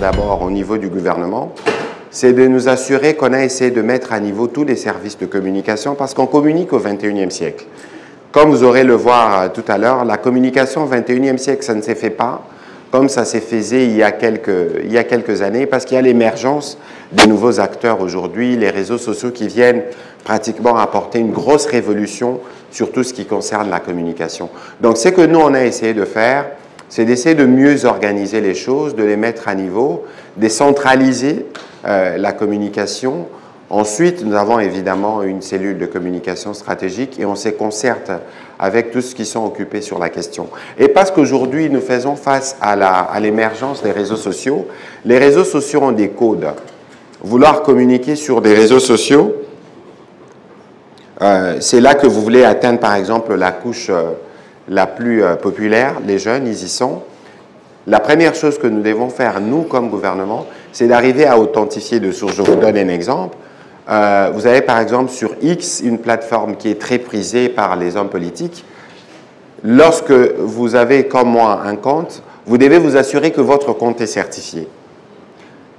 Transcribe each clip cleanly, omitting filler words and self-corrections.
d'abord au niveau du gouvernement, c'est de nous assurer qu'on a essayé de mettre à niveau tous les services de communication parce qu'on communique au XXIe siècle. Comme vous aurez le voir tout à l'heure, la communication au XXIe siècle, ça ne s'est fait pas comme ça s'est fait il y a quelques années, parce qu'il y a l'émergence des nouveaux acteurs aujourd'hui, les réseaux sociaux qui viennent pratiquement apporter une grosse révolution sur tout ce qui concerne la communication. Donc, ce que nous, on a essayé de faire, c'est d'essayer de mieux organiser les choses, de les mettre à niveau, décentraliser la communication. Ensuite, nous avons évidemment une cellule de communication stratégique et on se concerte avec tous ceux qui sont occupés sur la question. Et parce qu'aujourd'hui, nous faisons face à l'émergence des réseaux sociaux, les réseaux sociaux ont des codes. Vouloir communiquer sur des réseaux sociaux, c'est là que vous voulez atteindre, par exemple, la couche la plus populaire, les jeunes, ils y sont. La première chose que nous devons faire, nous, comme gouvernement, c'est d'arriver à authentifier de sources. Je vous donne un exemple. Vous avez par exemple sur X une plateforme qui est très prisée par les hommes politiques. Lorsque vous avez, comme moi, un compte, vous devez vous assurer que votre compte est certifié.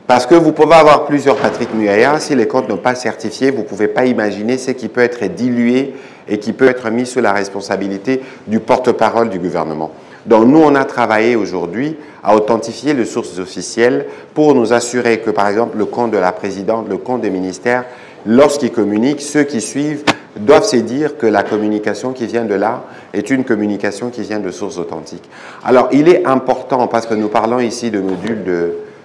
Parce que vous pouvez avoir plusieurs Patrick Muyaya, si les comptes ne sont pas certifiés, vous ne pouvez pas imaginer ce qui peut être dilué et qui peut être mis sous la responsabilité du porte-parole du gouvernement. Donc nous, on a travaillé aujourd'hui à authentifier les sources officielles pour nous assurer que, par exemple, le compte de la présidente, le compte des ministères, lorsqu'ils communiquent, ceux qui suivent doivent se dire que la communication qui vient de là est une communication qui vient de sources authentiques. Alors, il est important, parce que nous parlons ici de modules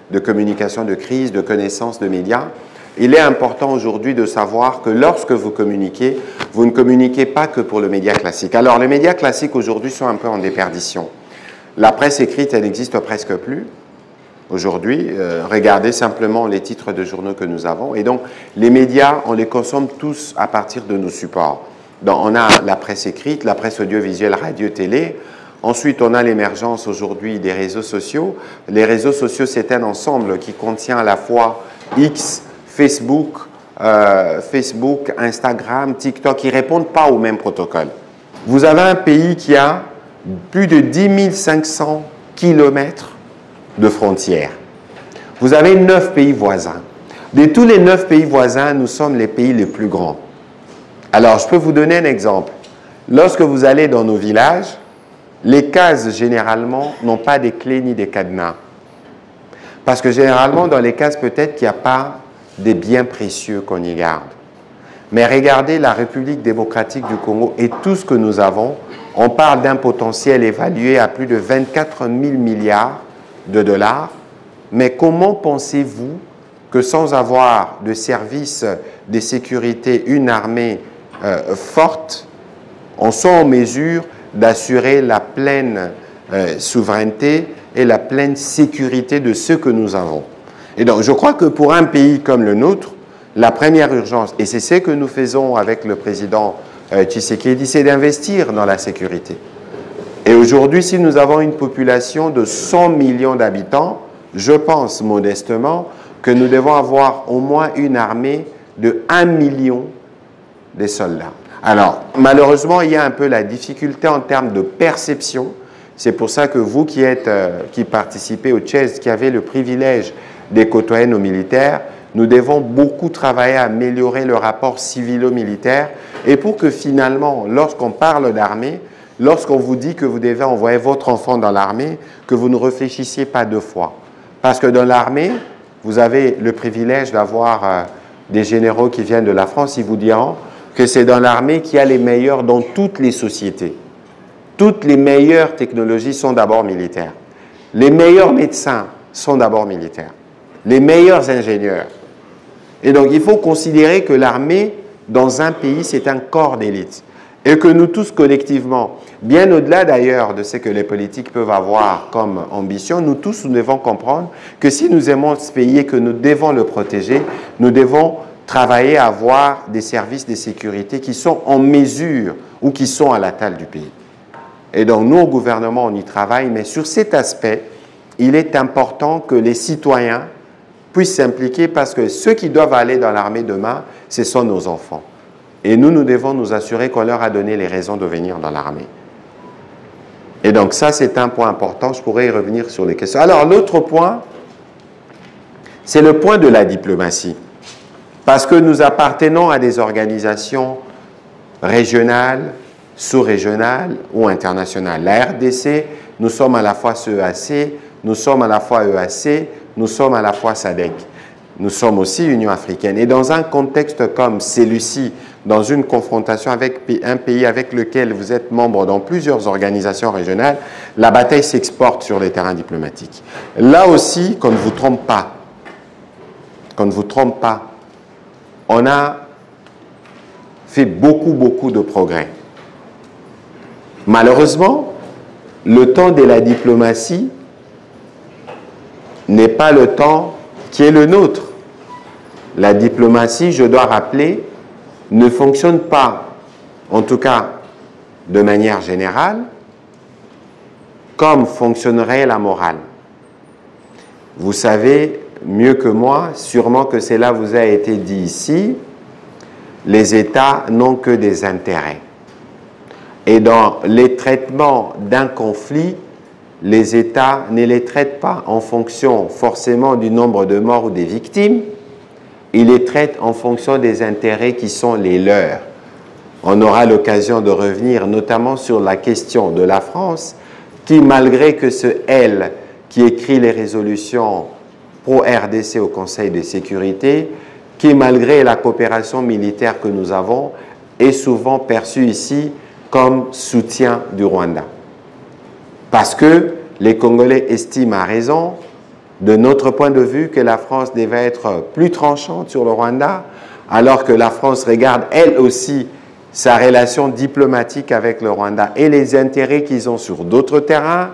de communication de crise, de connaissance de médias, il est important aujourd'hui de savoir que lorsque vous communiquez, vous ne communiquez pas que pour le média classique. Alors, les médias classiques aujourd'hui sont un peu en déperdition. La presse écrite, elle n'existe presque plus aujourd'hui. Regardez simplement les titres de journaux que nous avons. Et donc, les médias, on les consomme tous à partir de nos supports. Donc, on a la presse écrite, la presse audiovisuelle, radio, télé. Ensuite, on a l'émergence aujourd'hui des réseaux sociaux. Les réseaux sociaux, c'est un ensemble qui contient à la fois X, Facebook, Instagram, TikTok, ils ne répondent pas au même protocole. Vous avez un pays qui a plus de 10 500 kilomètres de frontières. Vous avez 9 pays voisins. De tous les 9 pays voisins, nous sommes les pays les plus grands. Alors, je peux vous donner un exemple. Lorsque vous allez dans nos villages, les cases, généralement, n'ont pas des clés ni des cadenas. Parce que généralement, dans les cases, peut-être qu'il n'y a pas des biens précieux qu'on y garde. Mais regardez la République démocratique du Congo et tout ce que nous avons. On parle d'un potentiel évalué à plus de 24 000 milliards de dollars. Mais comment pensez-vous que sans avoir de services de sécurité, une armée forte, on soit en mesure d'assurer la pleine souveraineté et la pleine sécurité de ce que nous avons? Et donc, je crois que pour un pays comme le nôtre, la première urgence, et c'est ce que nous faisons avec le président Tshisekedi, c'est d'investir dans la sécurité. Et aujourd'hui, si nous avons une population de 100 millions d'habitants, je pense modestement que nous devons avoir au moins une armée de 1 million de soldats. Alors, malheureusement, il y a un peu la difficulté en termes de perception. C'est pour ça que vous qui participez au Tchèze, qui avez le privilège de côtoyer nos militaires, nous devons beaucoup travailler à améliorer le rapport civilo-militaire et pour que finalement, lorsqu'on parle d'armée, lorsqu'on vous dit que vous devez envoyer votre enfant dans l'armée, que vous ne réfléchissiez pas 2 fois. Parce que dans l'armée, vous avez le privilège d'avoir des généraux qui viennent de la France, ils vous diront que c'est dans l'armée qu'il y a les meilleurs dans toutes les sociétés. Toutes les meilleures technologies sont d'abord militaires. Les meilleurs médecins sont d'abord militaires. Les meilleurs ingénieurs. Et donc, il faut considérer que l'armée, dans un pays, c'est un corps d'élite. Et que nous tous, collectivement, bien au-delà d'ailleurs de ce que les politiques peuvent avoir comme ambition, nous tous, nous devons comprendre que si nous aimons ce pays et que nous devons le protéger, nous devons travailler à avoir des services de sécurité qui sont en mesure ou qui sont à la taille du pays. Et donc, nous, au gouvernement, on y travaille, mais sur cet aspect, il est important que les citoyens puissent s'impliquer parce que ceux qui doivent aller dans l'armée demain, ce sont nos enfants. Et nous, nous devons nous assurer qu'on leur a donné les raisons de venir dans l'armée. Et donc ça, c'est un point important. Je pourrais y revenir sur les questions. Alors, l'autre point, C'est le point de la diplomatie. Parce que nous appartenons à des organisations régionales, sous-régionales ou internationales. La RDC, nous sommes à la fois CEAC, nous sommes à la fois EAC, nous sommes à la fois SADC. Nous sommes aussi Union africaine. Et dans un contexte comme celui-ci, dans une confrontation avec un pays avec lequel vous êtes membre dans plusieurs organisations régionales, la bataille s'exporte sur les terrains diplomatiques. Là aussi, qu'on ne vous trompe pas, on a fait beaucoup de progrès. Malheureusement, le temps de la diplomatie n'est pas le temps qui est le nôtre. La diplomatie, je dois rappeler, ne fonctionne pas, en tout cas de manière générale, comme fonctionnerait la morale. Vous savez mieux que moi, sûrement que cela vous a été dit ici, les États n'ont que des intérêts. Et dans les traitements d'un conflit, les États ne les traitent pas en fonction forcément du nombre de morts ou des victimes, ils les traitent en fonction des intérêts qui sont les leurs. On aura l'occasion de revenir notamment sur la question de la France, qui malgré que ce elle qui écrit les résolutions pro-RDC au Conseil de sécurité, qui malgré la coopération militaire que nous avons, est souvent perçue ici comme soutien du Rwanda. Parce que les Congolais estiment à raison, de notre point de vue, que la France devait être plus tranchante sur le Rwanda, alors que la France regarde elle aussi sa relation diplomatique avec le Rwanda et les intérêts qu'ils ont sur d'autres terrains,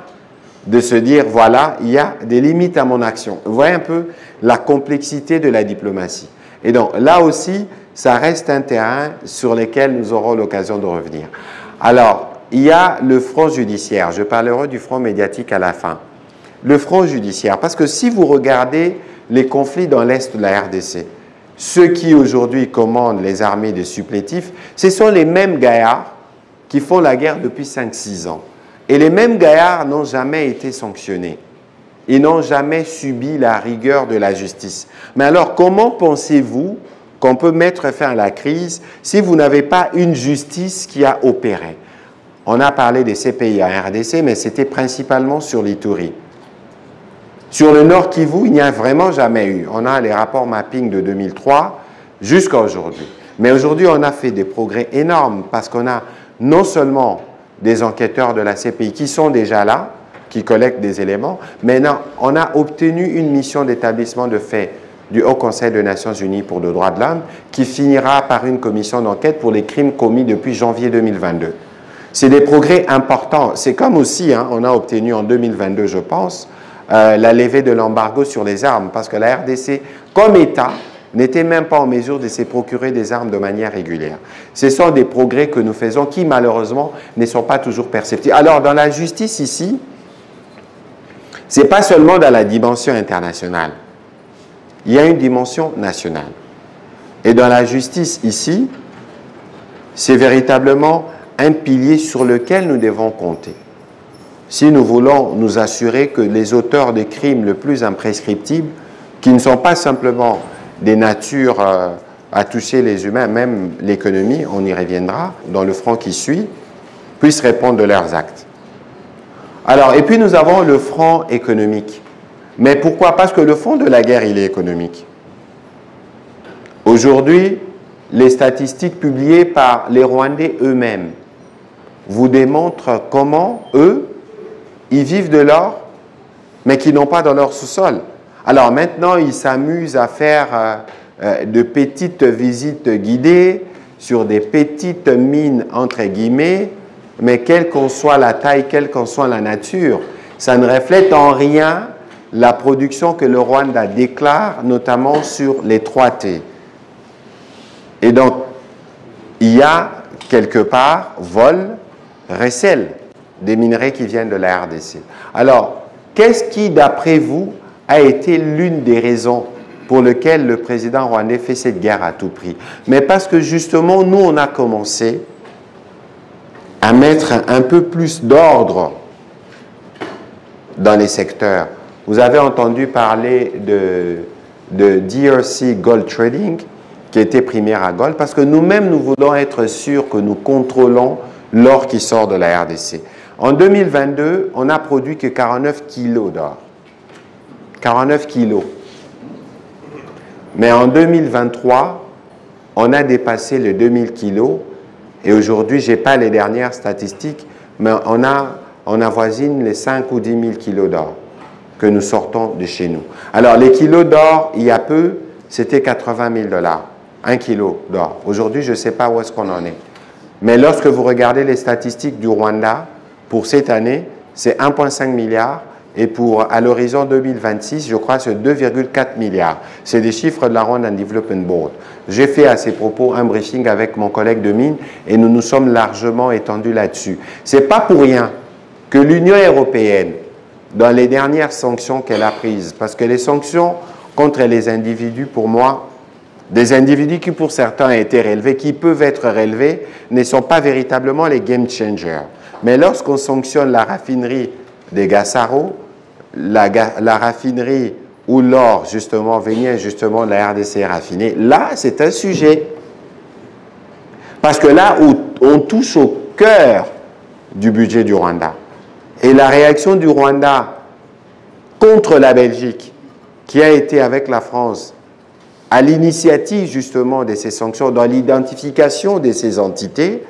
de se dire, voilà, il y a des limites à mon action. Vous voyez un peu la complexité de la diplomatie. Et donc, là aussi, ça reste un terrain sur lequel nous aurons l'occasion de revenir. Alors, il y a le front judiciaire. Je parlerai du front médiatique à la fin. Le front judiciaire, parce que si vous regardez les conflits dans l'Est de la RDC, ceux qui aujourd'hui commandent les armées de supplétifs, ce sont les mêmes gaillards qui font la guerre depuis 5-6 ans. Et les mêmes gaillards n'ont jamais été sanctionnés. Ils n'ont jamais subi la rigueur de la justice. Mais alors, comment pensez-vous qu'on peut mettre fin à la crise si vous n'avez pas une justice qui a opéré? On a parlé des CPI en RDC, mais c'était principalement sur l'Ituri. Sur le Nord Kivu, il n'y a vraiment jamais eu. On a les rapports mapping de 2003 jusqu'à aujourd'hui. Mais aujourd'hui, on a fait des progrès énormes parce qu'on a non seulement des enquêteurs de la CPI qui sont déjà là, qui collectent des éléments, mais non, on a obtenu une mission d'établissement de faits du Haut Conseil des Nations Unies pour le droit de l'homme qui finira par une commission d'enquête pour les crimes commis depuis janvier 2022. C'est des progrès importants. C'est comme aussi, on a obtenu en 2022, je pense, la levée de l'embargo sur les armes, parce que la RDC, comme État, n'était même pas en mesure de se procurer des armes de manière régulière. Ce sont des progrès que nous faisons qui, malheureusement, ne sont pas toujours perceptibles. Alors, dans la justice ici, ce n'est pas seulement dans la dimension internationale. Il y a une dimension nationale. Et dans la justice ici, c'est véritablement un pilier sur lequel nous devons compter. Si nous voulons nous assurer que les auteurs des crimes les plus imprescriptibles, qui ne sont pas simplement des natures à toucher les humains, même l'économie, on y reviendra dans le front qui suit, puissent répondre de leurs actes. Alors, et puis nous avons le front économique. Mais pourquoi? Parce que le fond de la guerre, il est économique. Aujourd'hui, les statistiques publiées par les Rwandais eux-mêmes vous démontrent comment, eux, ils vivent de l'or, mais qu'ils n'ont pas dans leur sous-sol. Alors maintenant, ils s'amusent à faire de petites visites guidées sur des petites mines, entre guillemets, mais quelle qu'en soit la taille, quelle qu'en soit la nature, ça ne reflète en rien la production que le Rwanda déclare, notamment sur les 3T. Et donc, il y a quelque part vol, recel des minerais qui viennent de la RDC. Alors, qu'est-ce qui, d'après vous, a été l'une des raisons pour lesquelles le président rwandais fait cette guerre à tout prix? Mais parce que justement, nous, on a commencé à mettre un peu plus d'ordre dans les secteurs. Vous avez entendu parler de DRC Gold Trading, qui était primaire à gold, parce que nous-mêmes, nous voulons être sûrs que nous contrôlons l'or qui sort de la RDC. En 2022, on n'a produit que 49 kilos d'or. 49 kilos. Mais en 2023, on a dépassé les 2000 kilos. Et aujourd'hui, je n'ai pas les dernières statistiques, mais on avoisine les 5 ou 10 000 kilos d'or que nous sortons de chez nous. Alors, les kilos d'or, il y a peu, c'était 80 000 $. 1 kilo d'or. Aujourd'hui, je ne sais pas où est-ce qu'on en est. Mais lorsque vous regardez les statistiques du Rwanda, pour cette année, c'est 1,5 milliard. Et à l'horizon 2026, je crois, c'est 2,4 milliards. C'est des chiffres de la Rwandan Development Board. J'ai fait à ces propos un briefing avec mon collègue de mine et nous nous sommes largement étendus là-dessus. Ce n'est pas pour rien que l'Union européenne, dans les dernières sanctions qu'elle a prises, parce que les sanctions contre les individus, pour moi, des individus qui pour certains ont été relevés, qui peuvent être relevés, ne sont pas véritablement les game changers. Mais lorsqu'on sanctionne la raffinerie des Gassaro, la raffinerie où l'or, justement, venait justement de la RDC raffinée, là, c'est un sujet. Parce que là, on touche au cœur du budget du Rwanda. Et la réaction du Rwanda contre la Belgique, qui a été avec la France, à l'initiative justement de ces sanctions, dans l'identification de ces entités,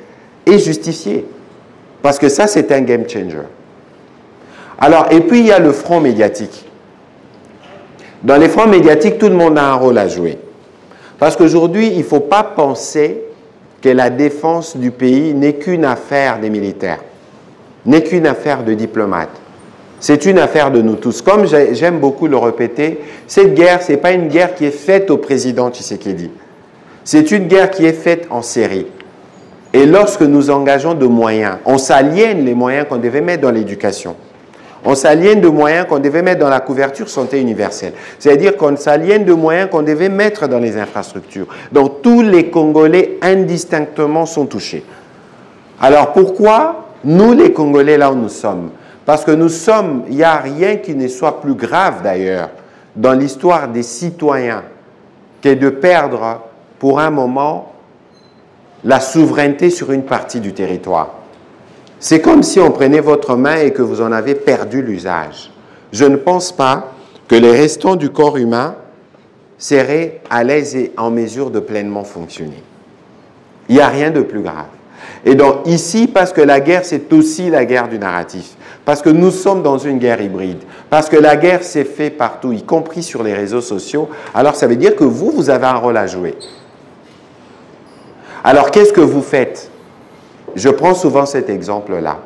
est justifiée. Parce que ça, c'est un game changer. Alors, et puis il y a le front médiatique. Dans les fronts médiatiques, tout le monde a un rôle à jouer. Parce qu'aujourd'hui, il ne faut pas penser que la défense du pays n'est qu'une affaire des militaires, n'est qu'une affaire de diplomates. C'est une affaire de nous tous. Comme j'aime beaucoup le répéter, cette guerre, ce n'est pas une guerre qui est faite au président Tshisekedi. C'est une guerre qui est faite en série. Et lorsque nous engageons de moyens, on s'aliène les moyens qu'on devait mettre dans l'éducation. On s'aliène de moyens qu'on devait mettre dans la couverture santé universelle. C'est-à-dire qu'on s'aliène de moyens qu'on devait mettre dans les infrastructures. Donc tous les Congolais indistinctement sont touchés. Alors pourquoi nous les Congolais là où nous sommes? Parce que nous sommes, il n'y a rien qui ne soit plus grave d'ailleurs dans l'histoire des citoyens que de perdre pour un moment la souveraineté sur une partie du territoire. C'est comme si on prenait votre main et que vous en avez perdu l'usage. Je ne pense pas que les restants du corps humain seraient à l'aise et en mesure de pleinement fonctionner. Il n'y a rien de plus grave. Et donc ici, parce que la guerre, c'est aussi la guerre du narratif. Parce que nous sommes dans une guerre hybride. Parce que la guerre s'est faite partout, y compris sur les réseaux sociaux. Alors ça veut dire que vous avez un rôle à jouer. Alors qu'est-ce que vous faites? Je prends souvent cet exemple-là.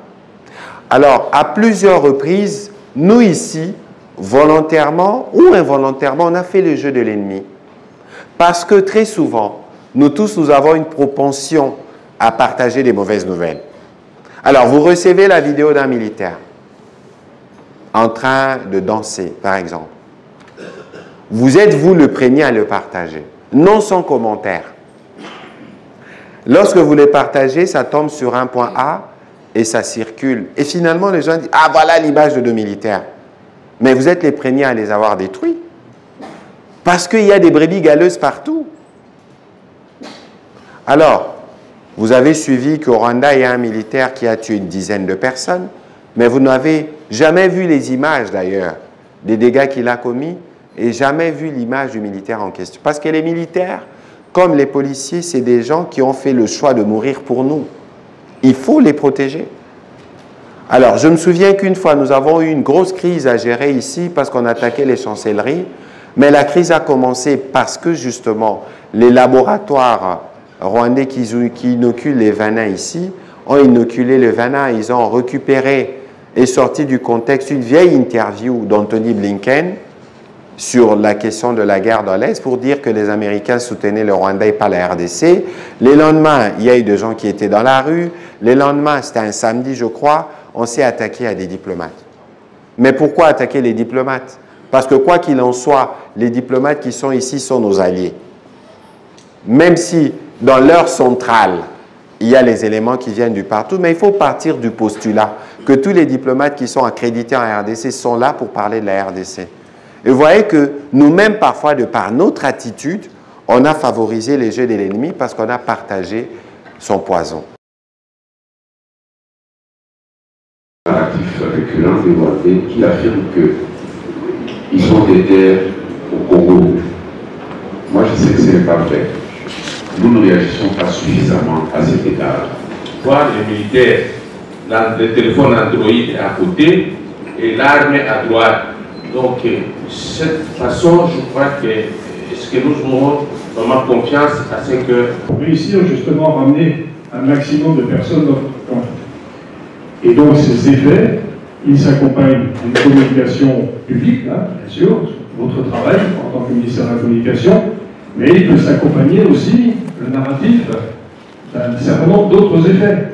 Alors, à plusieurs reprises, nous ici, volontairement ou involontairement, on a fait le jeu de l'ennemi. Parce que très souvent, nous tous, nous avons une propension à partager des mauvaises nouvelles. Alors, vous recevez la vidéo d'un militaire en train de danser, par exemple. Vous êtes, vous, le premier à le partager, non sans commentaire. Lorsque vous les partagez, ça tombe sur un point A et ça circule. Et finalement, les gens disent « Ah, voilà l'image de nos militaires. » Mais vous êtes les premiers à les avoir détruits. Parce qu'il y a des brebis galeuses partout. Alors, vous avez suivi qu'au Rwanda, il y a un militaire qui a tué une dizaine de personnes, mais vous n'avez jamais vu les images, d'ailleurs, des dégâts qu'il a commis et jamais vu l'image du militaire en question. Parce que les militaires, comme les policiers, c'est des gens qui ont fait le choix de mourir pour nous. Il faut les protéger. Alors, je me souviens qu'une fois, nous avons eu une grosse crise à gérer ici parce qu'on attaquait les chancelleries. Mais la crise a commencé parce que, justement, les laboratoires rwandais qui inoculent les vanins ici ont inoculé le venin. Ils ont récupéré et sorti du contexte une vieille interview d'Anthony Blinken sur la question de la guerre dans l'Est pour dire que les Américains soutenaient le Rwanda et pas la RDC. Les lendemains, il y a eu des gens qui étaient dans la rue. Les lendemains, c'était un samedi, je crois, on s'est attaqué à des diplomates. Mais pourquoi attaquer les diplomates? Parce que quoi qu'il en soit, les diplomates qui sont ici sont nos alliés. Même si dans leur centrale, il y a les éléments qui viennent du partout, mais il faut partir du postulat que tous les diplomates qui sont accrédités en RDC sont là pour parler de la RDC. Et vous voyez que nous-mêmes, parfois, de par notre attitude, on a favorisé les jeux de l'ennemi parce qu'on a partagé son poison. Avec l'un des Rwandais qui affirme qu'ils sont des terres au Congo. Moi, je sais que ce n'est pas vrai. Nous ne réagissons pas suffisamment à cet égard. Voir les militaires, le téléphone Android à côté et l'armée à droite. Donc, de cette façon, je crois que ce que nous aurons vraiment confiance à ce que... Pour réussir justement à ramener un maximum de personnes dans notre camp. Et donc ces effets, ils s'accompagnent d'une communication publique, hein, bien sûr, votre travail en tant que ministère de la Communication, mais il peut s'accompagner aussi, le narratif, d'un certain nombre d'autres effets,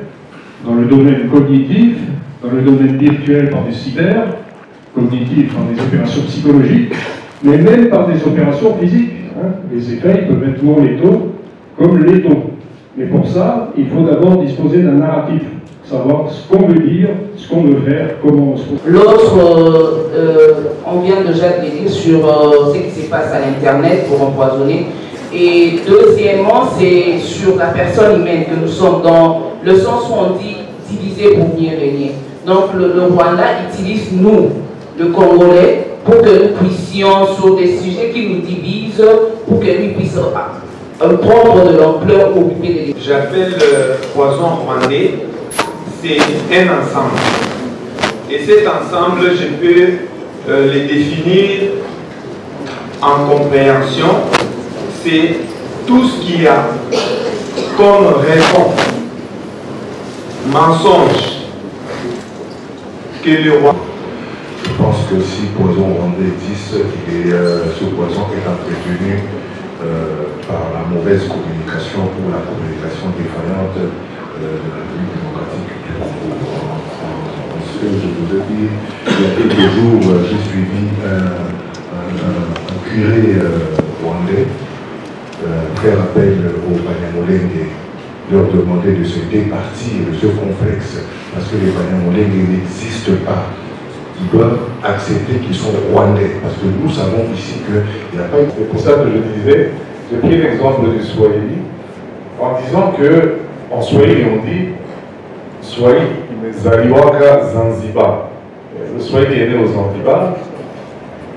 dans le domaine cognitif, dans le domaine virtuel par des cyber, cognitif par des opérations psychologiques, mais même par des opérations physiques. Hein. Les effets, ils peuvent être non létaux comme létaux. Mais pour ça, il faut d'abord disposer d'un narratif. Savoir ce qu'on veut dire, ce qu'on veut faire, comment on se trouve. L'autre, on vient déjà de dire sur ce qui se passe à l'Internet pour empoisonner. Et deuxièmement, c'est sur la personne humaine que nous sommes dans le sens où on dit diviser pour mieux régner. Donc le Rwanda utilise nous, le Congolais, pour que nous puissions, sur des sujets qui nous divisent, pour que nous puissions prendre de l'ampleur pour occuper des... J'appelle poison rwandais. C'est un ensemble. Et cet ensemble, je peux les définir en compréhension. C'est tout ce qu'il y a comme raison, mensonge, que le roi... Je pense que si poison rwandais existe, ce poison est entretenu par la mauvaise communication ou la communication défaillante de la République démocratique du Congo. Ce que je voudrais dire, il y a quelques jours, j'ai suivi un curé rwandais faire appel aux Banyamulenge, leur demander de se départir de ce complexe, parce que les Banyamulenge n'existent pas. Ils doivent accepter qu'ils sont rwandais, parce que nous savons ici qu'il n'y a pas... C'est pour ça que je disais, j'ai pris l'exemple du Swahili, en disant que en Swahili, on dit Swahili imezaliwaka Zanzibar. Le Swahili est né au Zanzibar.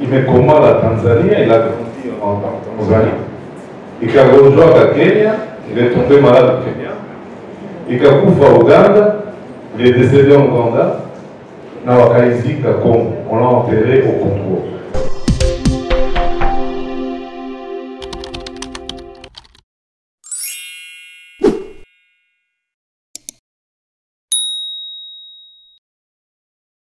Imekoma la Tanzanie, il a grandi en Tanzanie. Ikagonjwa à Kenya, il est tombé malade au Kenya. Ikakufa au Ouganda, il est décédé en Ouganda. Na wakaizika Congo, on l'a enterré au Congo.